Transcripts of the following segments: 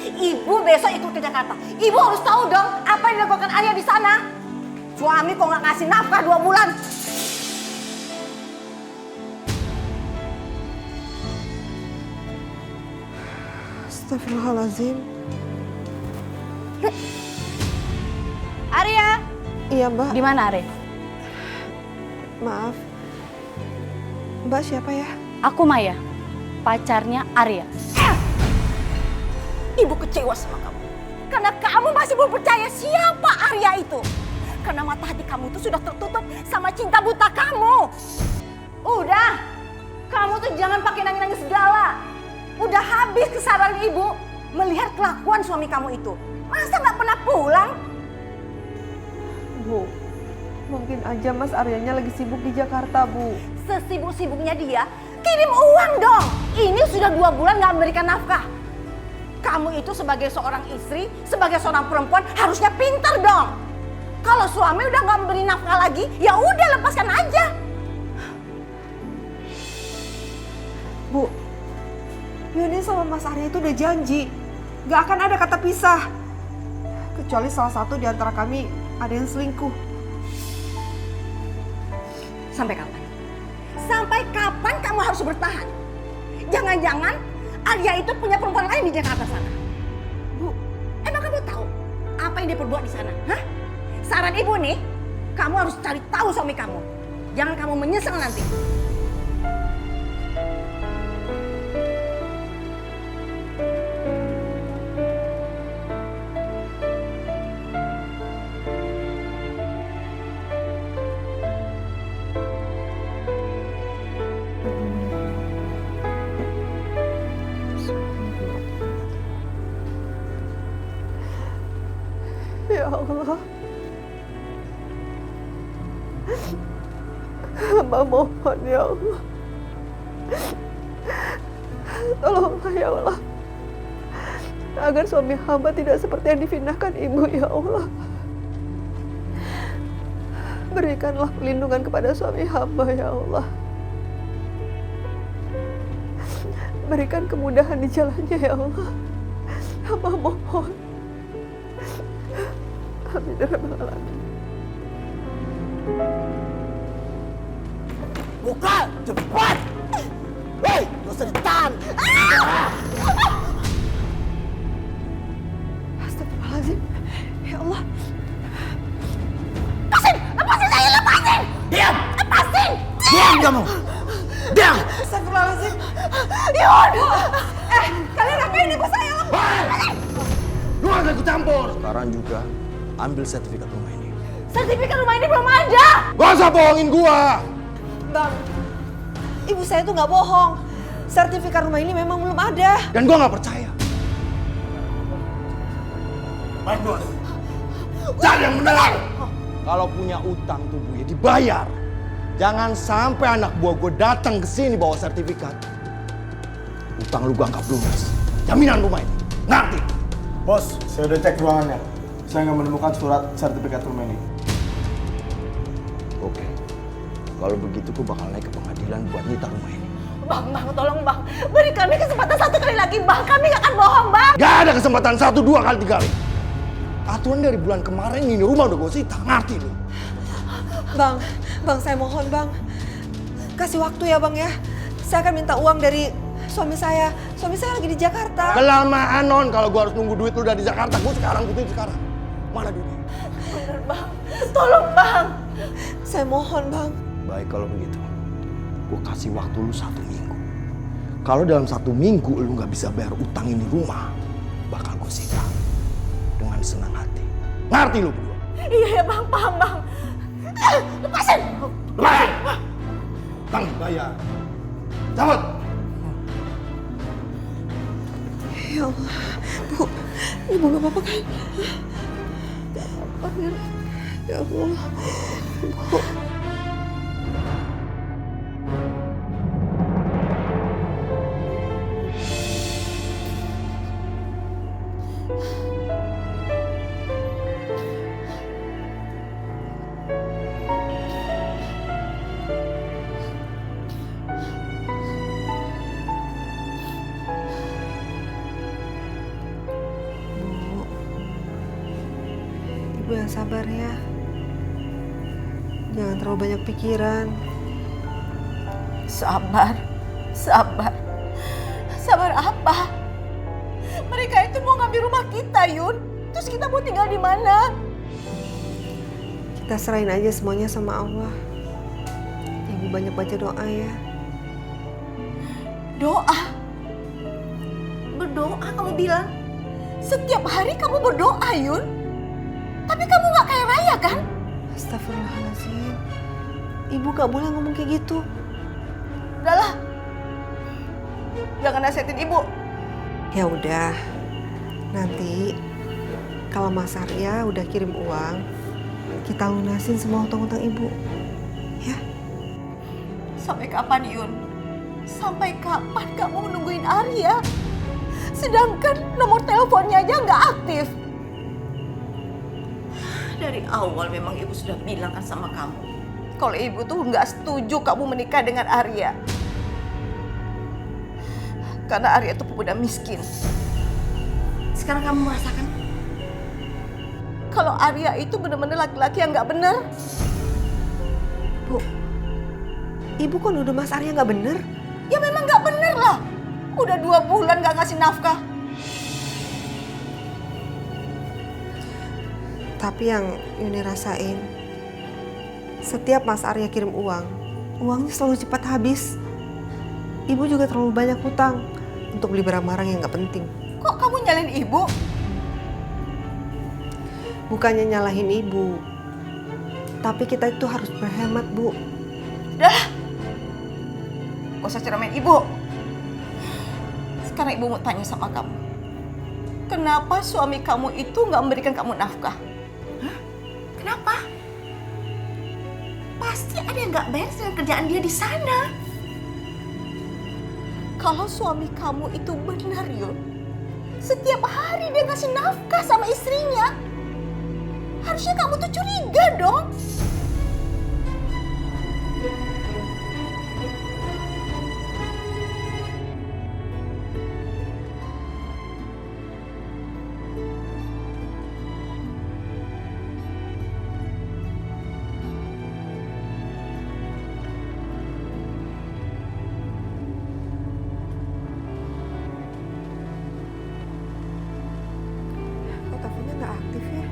Ibu besok ikut ke Jakarta. Ibu harus tahu dong apa yang dilakukan Arya di sana. Suami kok nggak ngasih nafkah 2 bulan. Astagfirullahaladzim. Arya, Iya Mbak, di mana Arya? maaf. Mbak siapa ya? Aku Maya, pacarnya Arya. Ibu kecewa sama kamu. Karena kamu masih belum percaya siapa Arya itu. Karena mata hati kamu itu sudah tertutup sama cinta buta kamu. Udah, kamu tuh jangan pakai nangis-nangis segala. Udah habis kesadaran ibu melihat kelakuan suami kamu itu. Masa nggak pernah pulang? Bu, mungkin aja Mas Aryanya lagi sibuk di Jakarta, Bu. Sesibuk-sibuknya dia, kirim uang dong. Ini sudah 2 bulan nggak memberikan nafkah. Kamu itu sebagai seorang istri, sebagai seorang perempuan harusnya pintar dong. Kalau suami udah nggak memberi nafkah lagi, ya udah lepaskan aja. Bu, Yuni sama Mas Arya itu udah janji. Gak akan ada kata pisah. Kecuali salah satu di antara kami ada yang selingkuh. Sampai kapan? Sampai kapan kamu harus bertahan? Jangan-jangan Arya itu punya perempuan lain di Jakarta sana. Bu, emang kamu tahu apa yang dia perbuat di sana? Hah? Saran ibu nih, kamu harus cari tahu suami kamu. Jangan kamu menyesal nanti. Ya Allah. Hamba mohon ya Allah. Tolonglah ya Allah. Agar suami hamba tidak seperti yang difitnahkan ibu ya Allah. Berikanlah perlindungan kepada suami hamba ya Allah. Berikan kemudahan di jalannya ya Allah. Hamba mohon. Amin ya rabbal alamin. Buka! Cepat! Hei! Gak usah ditahan! Astagfirullahaladzim. Ya Allah. Lepasin! Lepasin saya! Lepasin! Diam! Lepasin! Diam kamu! Diam! Astagfirullahaladzim. Yun! Kalian ngapain ibu saya? Lu gak ikut campur! Sekarang juga ambil sertifikat rumah ini. Sertifikat rumah ini belum ada! Gak usah bohongin gua! Bang, ibu saya tuh nggak bohong. Sertifikat rumah ini memang belum ada. Dan gua gak percaya. Baik bos. Cari yang benar! Kalau punya utang tuh Bu ya dibayar. Jangan sampai anak buah gue datang ke sini bawa sertifikat. Utang lu gua anggap lunas. Jaminan rumah ini. Ngerti? Bos, saya udah cek ruangannya. Saya nggak menemukan surat sertifikat rumah ini. Oke. Kalau begitu gue bakal naik ke pengadilan buat nyita rumah ini. Bang, tolong bang. Beri kami kesempatan 1 kali lagi bang. Kami gak akan bohong bang. Gak ada kesempatan 1, 2 kali, 3 kali. Aturan dari bulan kemarin ini rumah udah gue sita. Ngerti lu? Bang, saya mohon bang. Kasih waktu ya bang ya. Saya akan minta uang dari suami saya. Suami saya lagi di Jakarta. Kelamaan non kalau gue harus nunggu duit lu dari Jakarta. Gue sekarang butuhin sekarang. Mana duitnya? Bener bang. Tolong bang. Saya mohon bang. Baik kalau begitu. Gue kasih waktu lu 1 minggu. Kalau dalam 1 minggu lu gak bisa bayar utang ini rumah, bakal gue sita. Dengan senang hati. Ngerti lu berdua? Iya ya bang, paham bang. Lepasin. Lepasin! Utang bayar. Cabut! Ya Allah, Bu, ibu gak apa-apa kan? Gak apa-apa kan? Ya Allah, Bu. yang sabar ya. Jangan terlalu banyak pikiran. Sabar, sabar. Sabar apa? Mereka itu mau ngambil rumah kita, Yun. Terus kita mau tinggal di mana? Kita serahin aja semuanya sama Allah. Ibu banyak baca doa ya. Doa? Berdoa kamu bilang? Setiap hari kamu berdoa, Yun. Tapi kamu gak kayak Raya kan? Astagfirullahaladzim. Ibu gak boleh ngomong kayak gitu. Udahlah. Jangan nasihatin ibu. Ya udah. Nanti kalau Mas Arya udah kirim uang, kita lunasin semua utang-utang ibu. Ya? Sampai kapan, Yun? Sampai kapan kamu menungguin Arya? Sedangkan nomor teleponnya aja nggak aktif. Dari awal memang ibu sudah bilang kan sama kamu, kalau ibu tuh nggak setuju kamu menikah dengan Arya. Karena Arya itu pemuda miskin. Sekarang kamu merasakan kalau Arya itu benar-benar laki-laki yang nggak benar. Bu, ibu kok nuduh Mas Arya nggak bener? Ya memang nggak bener lah. Udah 2 bulan nggak ngasih nafkah. Tapi yang Yuni rasain, setiap Mas Arya kirim uang, uangnya selalu cepat habis. Ibu juga terlalu banyak hutang untuk beli barang-barang yang nggak penting. Kok kamu nyalain ibu? Bukannya nyalahin ibu, tapi kita itu harus berhemat, Bu. Udah, gak usah ceramain ibu. Sekarang ibu mau tanya sama kamu. Kenapa suami kamu itu gak memberikan kamu nafkah? Hah? Kenapa? Pasti ada yang gak beres dengan kerjaan dia di sana. Kalau suami kamu itu benar, Yun, setiap hari dia ngasih nafkah sama istrinya. Harusnya kamu tuh curiga dong. Kok teleponnya nggak aktif ya?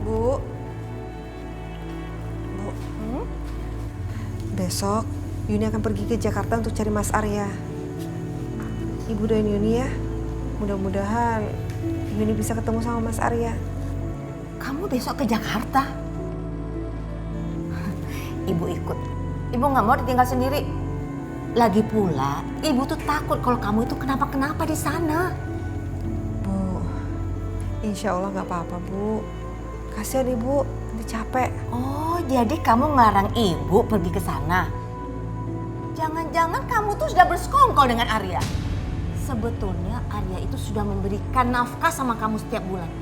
Bu, besok Yuni akan pergi ke Jakarta untuk cari Mas Arya. Ibu doain Yuni ya. Mudah-mudahan Yuni bisa ketemu sama Mas Arya. Kamu besok ke Jakarta? Ibu ikut. Ibu nggak mau ditinggal sendiri. Lagi pula, ibu tuh takut kalau kamu itu kenapa-kenapa di sana. Bu, insya Allah nggak apa-apa, Bu. Kasihan ibu, nanti capek. Oh, jadi kamu ngelarang ibu pergi ke sana? Jangan-jangan kamu tuh sudah bersekongkol dengan Arya. Sebetulnya Arya itu sudah memberikan nafkah sama kamu setiap bulan.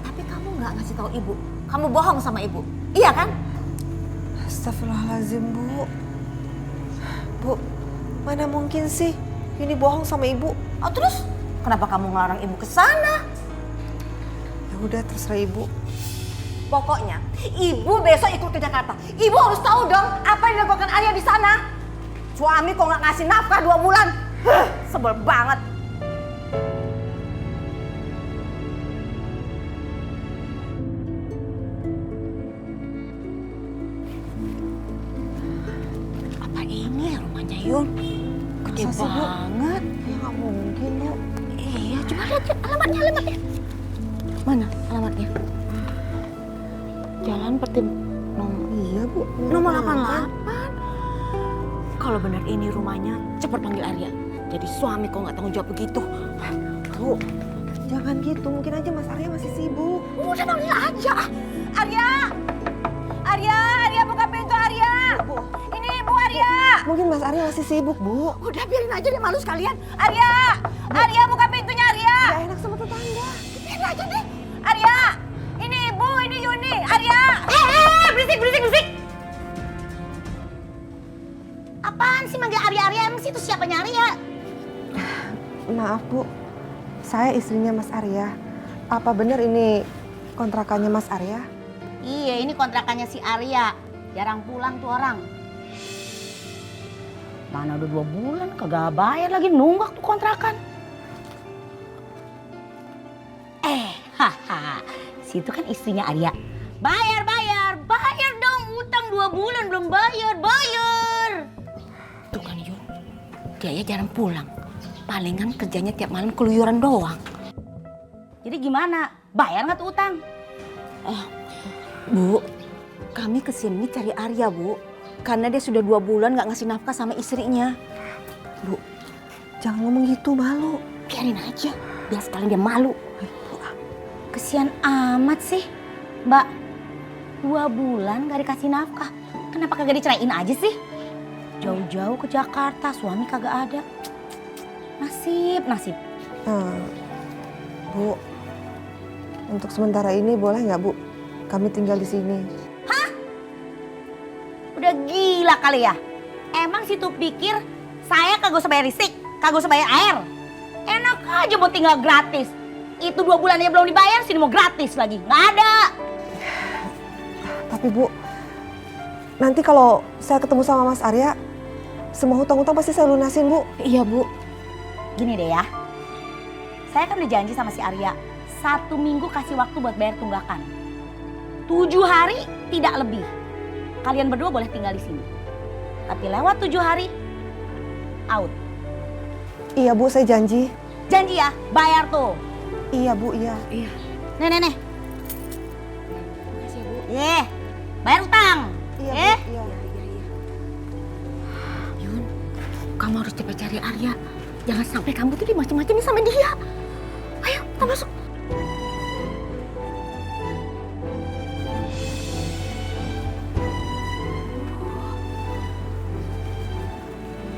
Tapi kamu nggak ngasih tahu ibu. Kamu bohong sama ibu. Iya kan? Astagfirullahaladzim, Bu. Bu, mana mungkin sih Yuni bohong sama ibu? Oh, terus kenapa kamu ngelarang ibu ke sana? Ya udah, terserah ibu. Pokoknya, ibu besok ikut ke Jakarta. Ibu harus tahu dong apa yang dilakukan Arya di sana. Suami kok nggak ngasih nafkah 2 bulan. Sebel banget. Apa ini rumahnya, Yun? Gede Masa sih, Bu? banget. Ya nggak mungkin, Bu. Iya, coba lihat alamatnya. Mana alamatnya? Jalan Pertim nomor Iya, Bu. nomor 88. Kalau benar ini rumahnya, cepat panggil Arya. Jadi suami kok nggak tanggung jawab begitu. Bu, jangan gitu. Mungkin aja Mas Arya masih sibuk. Udah panggil aja. Arya buka pintu Arya. Bu. Ini Ibu Arya. Mungkin Mas Arya masih sibuk, Bu. Udah biarin aja deh, malu sekalian. Arya buka pintunya Arya. Gak enak sama tetangga. Biarin aja deh. Arya, ini Ibu, ini Yuni. Arya. Berisik. Apaan sih manggil Arya? Emang situ siapanya Arya? Maaf Bu, saya istrinya Mas Arya. Apa benar ini kontrakannya Mas Arya? Iya, ini kontrakannya si Arya. Jarang pulang tuh orang. Mana udah 2 bulan kagak bayar lagi, nunggak tuh kontrakan. Situ kan istrinya Arya. Bayar dong, utang 2 bulan belum bayar. Tuh kan Yun, dia ya jarang pulang. Palingan kerjanya tiap malam keluyuran doang. Jadi gimana? Bayar nggak tuh utang? Bu, kami kesini cari Arya, Bu. Karena dia sudah 2 bulan nggak ngasih nafkah sama istrinya. Bu, jangan ngomong gitu, malu. Biarin aja, biar sekalian dia malu. Kesian amat sih, Mbak. 2 bulan gak dikasih nafkah. Kenapa kagak diceraiin aja sih? Jauh-jauh ke Jakarta, suami kagak ada. Nasib. Bu, untuk sementara ini boleh nggak Bu? Kami tinggal di sini. Udah gila kali ya? Emang situ pikir saya kagak usah bayar listrik, kagak usah bayar air? Enak aja mau tinggal gratis. Itu 2 bulan aja belum dibayar, sini mau gratis lagi. Nggak ada. Tapi Bu, nanti kalau saya ketemu sama Mas Arya, semua hutang-hutang pasti saya lunasin Bu. Iya Bu. Gini deh ya. Saya kan udah janji sama si Arya. 1 minggu kasih waktu buat bayar tunggakan. 7 hari tidak lebih. Kalian berdua boleh tinggal di sini. Tapi lewat 7 hari, out. Iya Bu, saya janji. Janji ya, bayar tuh. Iya Bu, iya. Nih. Makasih ya Bu. Bayar utang. Iya Bu, iya. Yun, kamu harus cepat cari Arya. Jangan sampai kamu tuh dimacem-macemin sama dia. Ayo, kita masuk.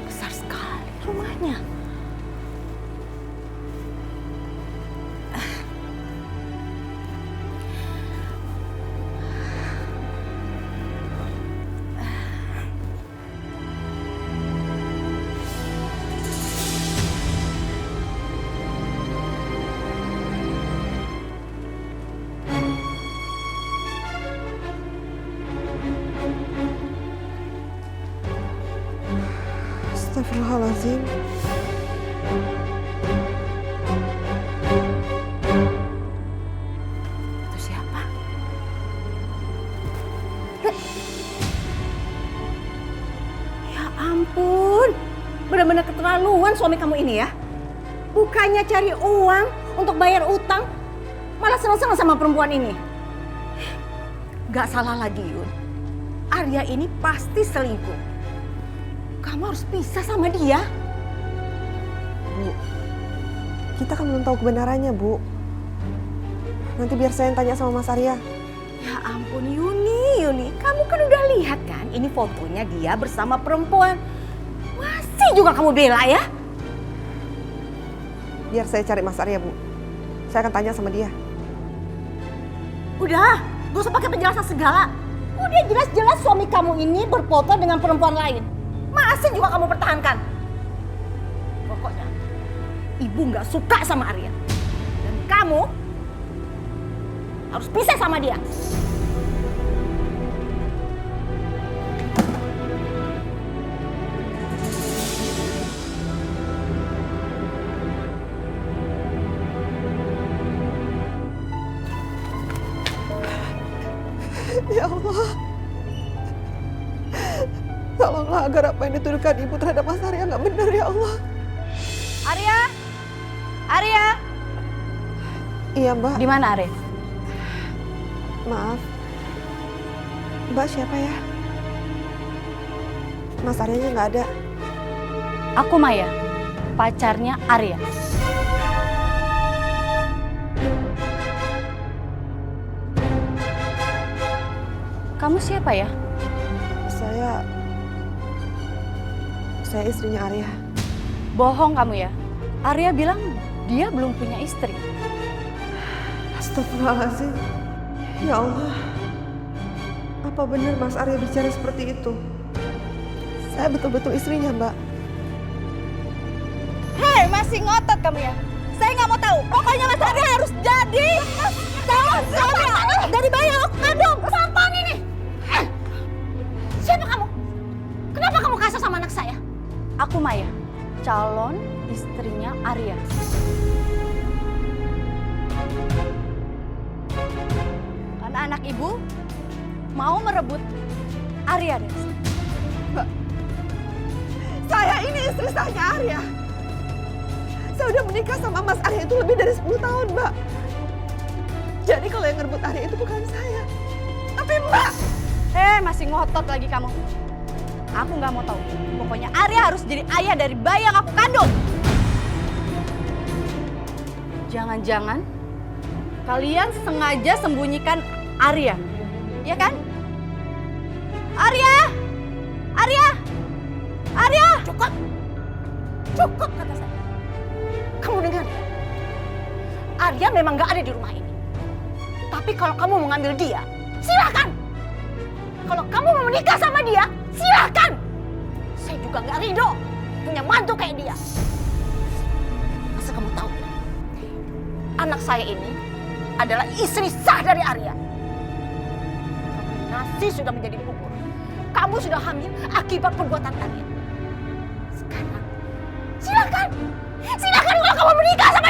Besar sekali rumahnya. Astagfirullahaladzim. Itu siapa? Ya ampun, benar-benar keterlaluan suami kamu ini ya. Bukannya cari uang untuk bayar utang, malah senang-senang sama perempuan ini. Gak salah lagi Yun, Arya ini pasti selingkuh. Kamu harus pisah sama dia. Bu, kita kan belum tahu kebenarannya Bu. Nanti biar saya yang tanya sama Mas Arya. Ya ampun Yuni, kamu kan udah lihat kan ini fotonya dia bersama perempuan. Masih juga kamu bela ya? Biar saya cari Mas Arya Bu. Saya akan tanya sama dia. Udah, gak usah pakai penjelasan segala. Udah jelas-jelas suami kamu ini berfoto dengan perempuan lain. Masih juga kamu pertahankan. Pokoknya ibu gak suka sama Arya. Dan kamu harus pisah sama dia. Ya Allah. Tolonglah agar apa yang dituduhkan Ibu terhadap Mas Arya nggak benar ya Allah. Arya. Iya Mbak. Di mana Arya? Maaf. Mbak siapa ya? Mas Aryanya nggak ada. Aku Maya, pacarnya Arya. Kamu siapa ya? Saya istrinya Arya. Bohong kamu ya. Arya bilang dia belum punya istri. Astagfirullahaladzim. Ya Allah. Apa benar Mas Arya bicara seperti itu? Saya betul-betul istrinya, Mbak. Hei, masih ngotot kamu ya? Saya nggak mau tahu. Pokoknya Mas Arya harus jadi calon suami dari bayi yang aku kandung. Apaan ini? Siapa kamu? Kenapa kamu kasar sama anak saya? Aku Maya, calon istrinya Arya. Karena anak ibu mau merebut Arya dari saya. Saya ini istri sahnya Arya. Saya udah menikah sama Mas Arya itu lebih dari 10 tahun, Mbak. Jadi kalau yang ngerebut Arya itu bukan saya, tapi Mbak. Masih ngotot lagi kamu. Aku nggak mau tahu. Pokoknya Arya harus jadi ayah dari bayi yang aku kandung. Jangan-jangan kalian sengaja sembunyikan Arya, ya kan? Arya! Arya! Arya! Cukup! Cukup kata saya. Kamu dengar ya? Arya memang nggak ada di rumah ini. Tapi kalau kamu mau ngambil dia, silakan. Kalau kamu mau menikah sama dia, silakan. Saya juga nggak ridho punya mantu kayak dia. Asal kamu tahu, anak saya ini adalah istri sah dari Arya. Nasi sudah menjadi bubur. Kamu sudah hamil akibat perbuatan Arya. Sekarang, silakan. Silakan kalau kamu menikah sama